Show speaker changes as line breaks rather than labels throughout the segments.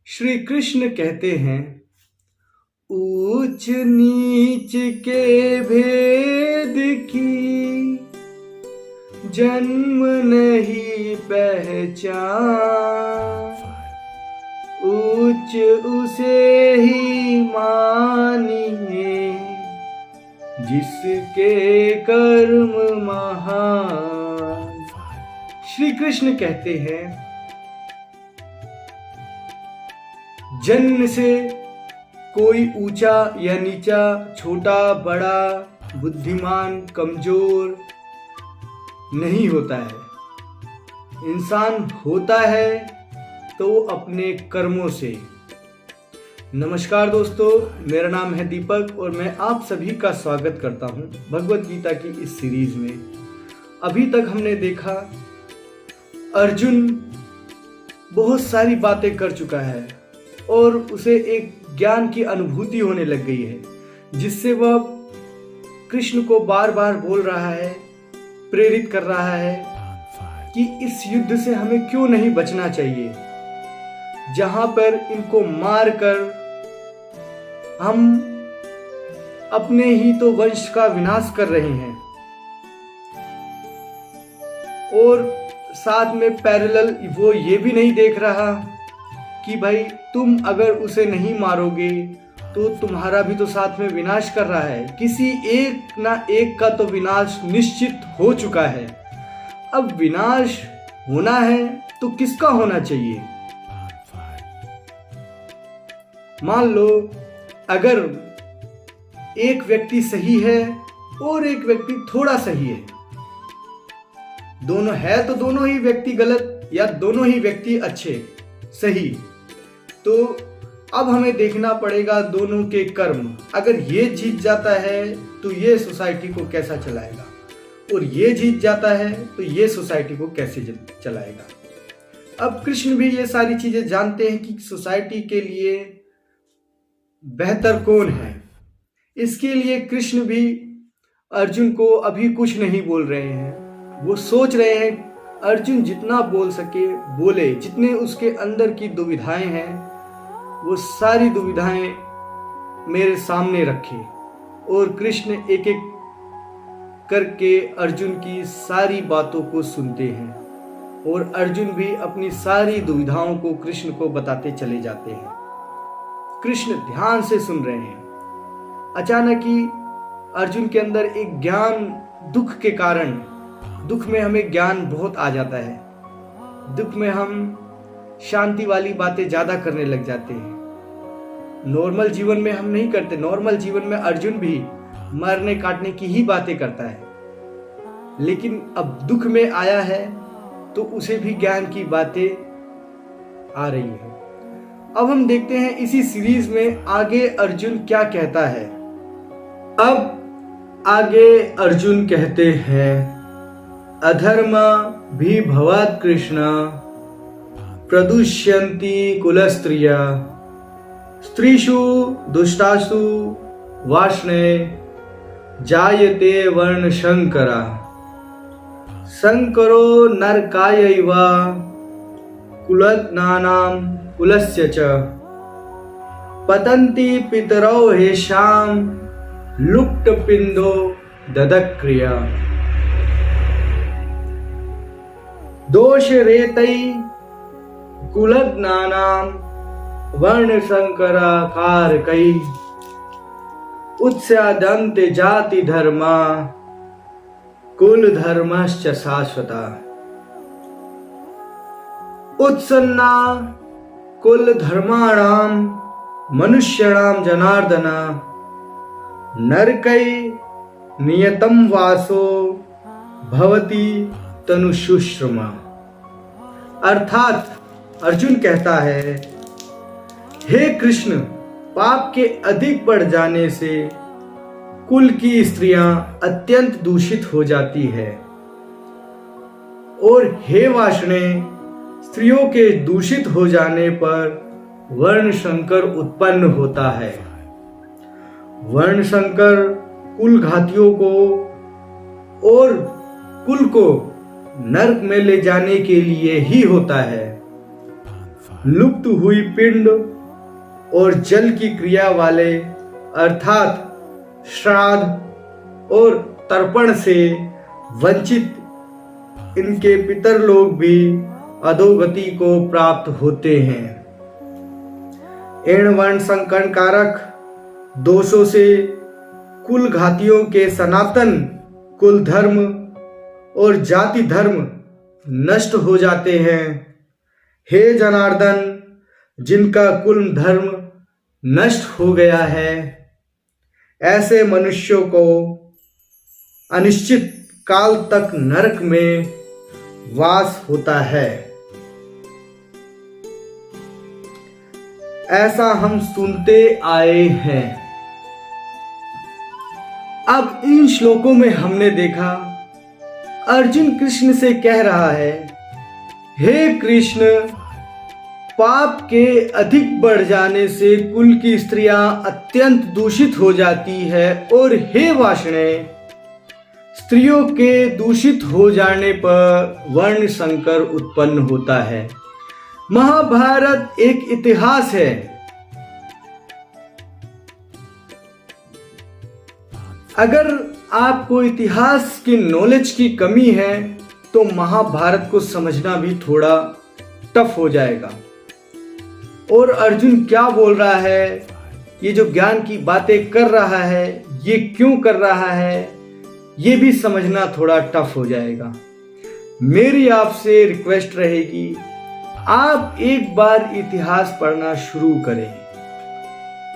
श्री कृष्ण कहते हैं, ऊंच नीच के भेद की जन्म नहीं पहचान, ऊंच उसे ही मानिए जिसके कर्म महान। श्री कृष्ण कहते हैं, जन्म से कोई ऊंचा या नीचा, छोटा बड़ा, बुद्धिमान कमजोर नहीं होता है। इंसान होता है तो अपने कर्मों से। नमस्कार दोस्तों, मेरा नाम है दीपक और मैं आप सभी का स्वागत करता हूं भगवत गीता की इस सीरीज में। अभी तक हमने देखा अर्जुन बहुत सारी बातें कर चुका है और उसे एक ज्ञान की अनुभूति होने लग गई है, जिससे वह कृष्ण को बार बार बोल रहा है, प्रेरित कर रहा है कि इस युद्ध से हमें क्यों नहीं बचना चाहिए, जहां पर इनको मार कर हम अपने ही तो वंश का विनाश कर रहे हैं। और साथ में पैरेलल वो ये भी नहीं देख रहा कि भाई तुम अगर उसे नहीं मारोगे तो तुम्हारा भी तो साथ में विनाश कर रहा है। किसी एक ना एक का तो विनाश निश्चित हो चुका है। अब विनाश होना है तो किसका होना चाहिए? मान लो अगर एक व्यक्ति सही है और एक व्यक्ति थोड़ा सही है, दोनों है तो दोनों ही व्यक्ति गलत या दोनों ही व्यक्ति अच्छे सही, तो अब हमें देखना पड़ेगा दोनों के कर्म। अगर ये जीत जाता है तो ये सोसाइटी को कैसा चलाएगा, और ये जीत जाता है तो ये सोसाइटी को कैसे चलाएगा। अब कृष्ण भी ये सारी चीजें जानते हैं कि सोसाइटी के लिए बेहतर कौन है। इसके लिए कृष्ण भी अर्जुन को अभी कुछ नहीं बोल रहे हैं। वो सोच रहे हैं अर्जुन जितना बोल सके बोले, जितने उसके अंदर की दुविधाएं हैं वो सारी दुविधाएं मेरे सामने रखे। और कृष्ण एक एक करके अर्जुन की सारी बातों को सुनते हैं और अर्जुन भी अपनी सारी दुविधाओं को कृष्ण को बताते चले जाते हैं। कृष्ण ध्यान से सुन रहे हैं। अचानक ही अर्जुन के अंदर एक ज्ञान, दुख के कारण, दुख में हमें ज्ञान बहुत आ जाता है। दुख में हम शांति वाली बातें ज्यादा करने लग जाते हैं। नॉर्मल जीवन में हम नहीं करते। नॉर्मल जीवन में अर्जुन भी मरने काटने की ही बातें करता है, लेकिन अब दुख में आया है तो उसे भी ज्ञान की बातें आ रही है। अब हम देखते हैं इसी सीरीज में आगे अर्जुन क्या कहता है। अब आगे अर्जुन कहते हैं, अधर्म भी भवात् कृष्ण प्रदुष्यन्ति कुलस्त्रिया स्त्रीषु दुष्टासु वाष्णे जायते वर्णशंकरा शंकरो नरकायैव कुलज्ञानां कुलस्य च पतन्ति पितरौ हेषां लुप्तपिंडो ददक्रिया दोषरेतै कुलज्ञानां वर्णशंकराकारकै उत्स्यादन्ते जाति धर्मा कुल धर्मश्च शाश्वता उत्सन्ना कुल धर्माणां मनुष्याणां जनार्दन नरकै नियतं वासो भवति तनुशुश्रमा। अर्थात अर्जुन कहता है, हे कृष्ण, पाप के अधिक बढ़ जाने से कुल की स्त्रियां अत्यंत दूषित हो जाती है, और हे वाष्णे, स्त्रियों के दूषित हो जाने पर वर्ण संकर उत्पन्न होता है। वर्ण संकर कुल घातियों को और कुल को नरक में ले जाने के लिए ही होता है। लुप्त हुई पिंड और जल की क्रिया वाले अर्थात श्राद्ध और तर्पण से वंचित इनके पितर लोग भी अधोगति को प्राप्त होते हैं। इन वर्ण संकट कारक दोषों से कुल घातियों के सनातन कुल धर्म और जाति धर्म नष्ट हो जाते हैं। हे जनार्दन, जिनका कुल धर्म नष्ट हो गया है, ऐसे मनुष्यों को अनिश्चित काल तक नरक में वास होता है। ऐसा हम सुनते आए हैं। अब इन श्लोकों में हमने देखा अर्जुन कृष्ण से कह रहा है, हे कृष्ण, पाप के अधिक बढ़ जाने से कुल की स्त्रियां अत्यंत दूषित हो जाती है और हे वाष्णे, स्त्रियों के दूषित हो जाने पर वर्ण संकर उत्पन्न होता है। महाभारत एक इतिहास है। अगर आपको इतिहास की नॉलेज की कमी है तो महाभारत को समझना भी थोड़ा टफ हो जाएगा। और अर्जुन क्या बोल रहा है, ये जो ज्ञान की बातें कर रहा है, ये क्यों कर रहा है, ये भी समझना थोड़ा टफ हो जाएगा। मेरी आपसे रिक्वेस्ट रहेगी, आप एक बार इतिहास पढ़ना शुरू करें।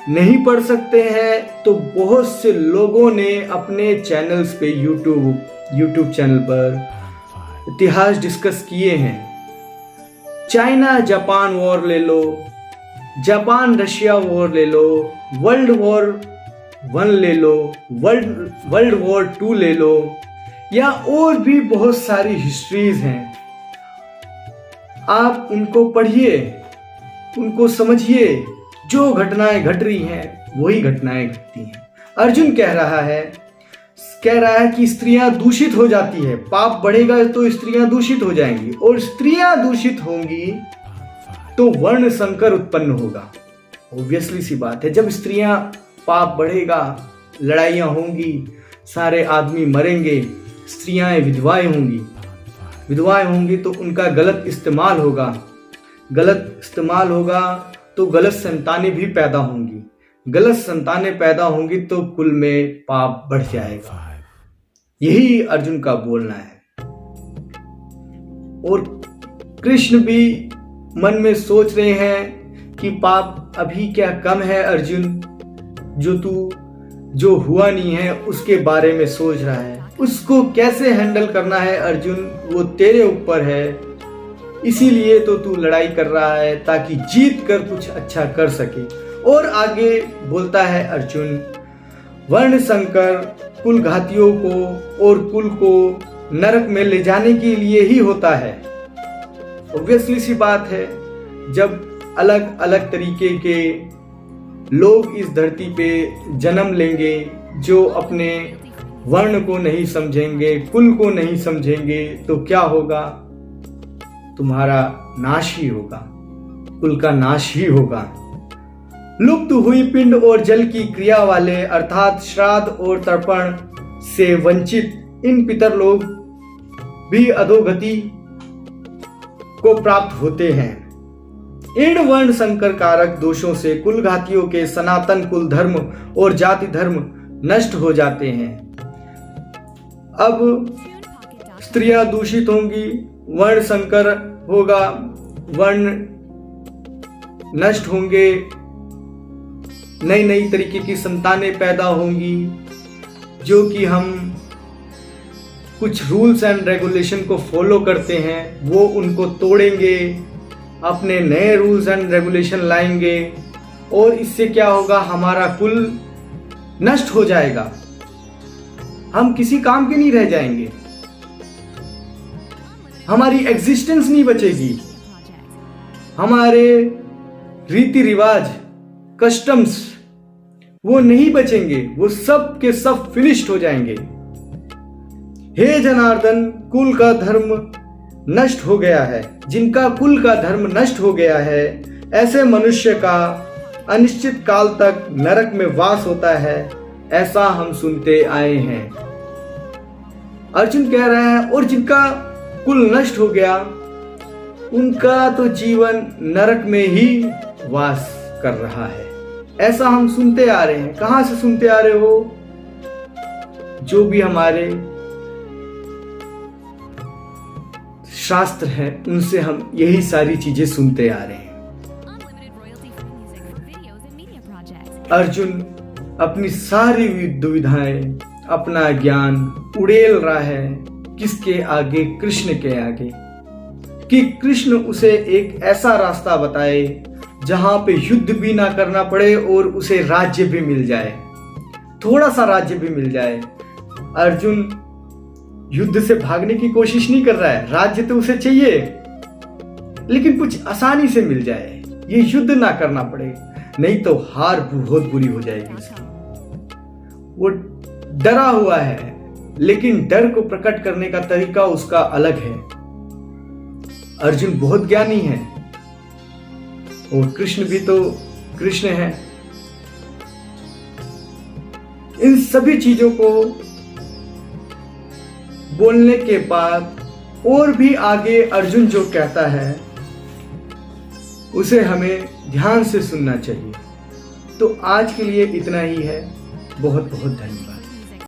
नहीं पढ़ सकते हैं तो बहुत से लोगों ने अपने चैनल्स पे यूट्यूब चैनल पर इतिहास डिस्कस किए हैं। चाइना जापान वॉर ले लो, जापान रशिया वॉर ले लो, वर्ल्ड वॉर 1 ले लो, वर्ल्ड वॉर 2 ले लो, या और भी बहुत सारी हिस्ट्रीज हैं। आप उनको पढ़िए, उनको समझिए। जो घटनाएं घट रही हैं वही घटनाएं घटती हैं। अर्जुन कह रहा है कि स्त्रियां दूषित हो जाती है, पाप बढ़ेगा तो स्त्रियां दूषित हो जाएंगी, और स्त्रियां दूषित होंगी तो वर्ण संकर उत्पन्न होगा। ऑब्वियसली सी बात है, जब स्त्रियां पाप बढ़ेगा, लड़ाइयां होंगी, सारे आदमी मरेंगे, स्त्रियां विधवाएं होंगी तो उनका गलत इस्तेमाल होगा तो गलत संतानें भी पैदा होंगी। गलत संतानें पैदा होंगी तो कुल में पाप बढ़ जाएगा। यही अर्जुन का बोलना है। और कृष्ण भी मन में सोच रहे हैं कि पाप अभी क्या कम है अर्जुन, जो हुआ नहीं है उसके बारे में सोच रहा है। उसको कैसे हैंडल करना है अर्जुन, वो तेरे ऊपर है। इसीलिए तो तू लड़ाई कर रहा है ताकि जीत कर कुछ अच्छा कर सके। और आगे बोलता है अर्जुन, वर्ण संकर कुल घातियों को और कुल को नरक में ले जाने के लिए ही होता है। ऑब्वियसली सी बात है, जब अलग अलग तरीके के लोग इस धरती पे जन्म लेंगे, जो अपने वर्ण को नहीं समझेंगे, कुल को नहीं समझेंगे, तो क्या होगा? तुम्हारा नाश ही होगा, कुल का नाश ही होगा। लुप्त हुई पिंड और जल की क्रिया वाले अर्थात श्राद्ध और तर्पण से वंचित इन पितर लोग भी अधोगति को प्राप्त होते हैं। इन वर्ण संकर कारक दोषों से कुल घातियों के सनातन कुल धर्म और जाति धर्म नष्ट हो जाते हैं। अब स्त्रियां दूषित होंगी, वर्ण संकर होगा, वर्ण नष्ट होंगे, नई नई तरीके की संतानें पैदा होंगी, जो कि हम कुछ रूल्स एंड रेगुलेशन को फॉलो करते हैं वो उनको तोड़ेंगे, अपने नए रूल्स एंड रेगुलेशन लाएंगे, और इससे क्या होगा? हमारा कुल नष्ट हो जाएगा, हम किसी काम के नहीं रह जाएंगे, हमारी एग्जिस्टेंस नहीं बचेगी, हमारे रीति रिवाज कस्टम्स वो नहीं बचेंगे, वो सब के सब फिनिश्ड हो जाएंगे। हे जनार्दन, कुल का धर्म नष्ट हो गया है, जिनका कुल का धर्म नष्ट हो गया है, ऐसे मनुष्य का अनिश्चित काल तक नरक में वास होता है, ऐसा हम सुनते आए हैं। अर्जुन कह रहा है और जिनका कुल नष्ट हो गया उनका तो जीवन नरक में ही वास कर रहा है, ऐसा हम सुनते आ रहे हैं। कहां से सुनते आ रहे हो? जो भी हमारे शास्त्र हैं उनसे हम यही सारी चीजें सुनते आ रहे हैं। अर्जुन अपनी सारी दुविधाएं, अपना ज्ञान उड़ेल रहा है किसके आगे? कृष्ण के आगे, कि कृष्ण उसे एक ऐसा रास्ता बताए जहां पे युद्ध भी ना करना पड़े और उसे राज्य भी मिल जाए, थोड़ा सा राज्य भी मिल जाए। अर्जुन युद्ध से भागने की कोशिश नहीं कर रहा है, राज्य तो उसे चाहिए लेकिन कुछ आसानी से मिल जाए, ये युद्ध ना करना पड़े, नहीं तो हार बहुत बुरी हो जाएगी उसकी। वो डरा हुआ है लेकिन डर को प्रकट करने का तरीका उसका अलग है। अर्जुन बहुत ज्ञानी है और कृष्ण भी तो कृष्ण है। इन सभी चीजों को बोलने के बाद और भी आगे अर्जुन जो कहता है उसे हमें ध्यान से सुनना चाहिए। तो आज के लिए इतना ही है। बहुत बहुत धन्यवाद।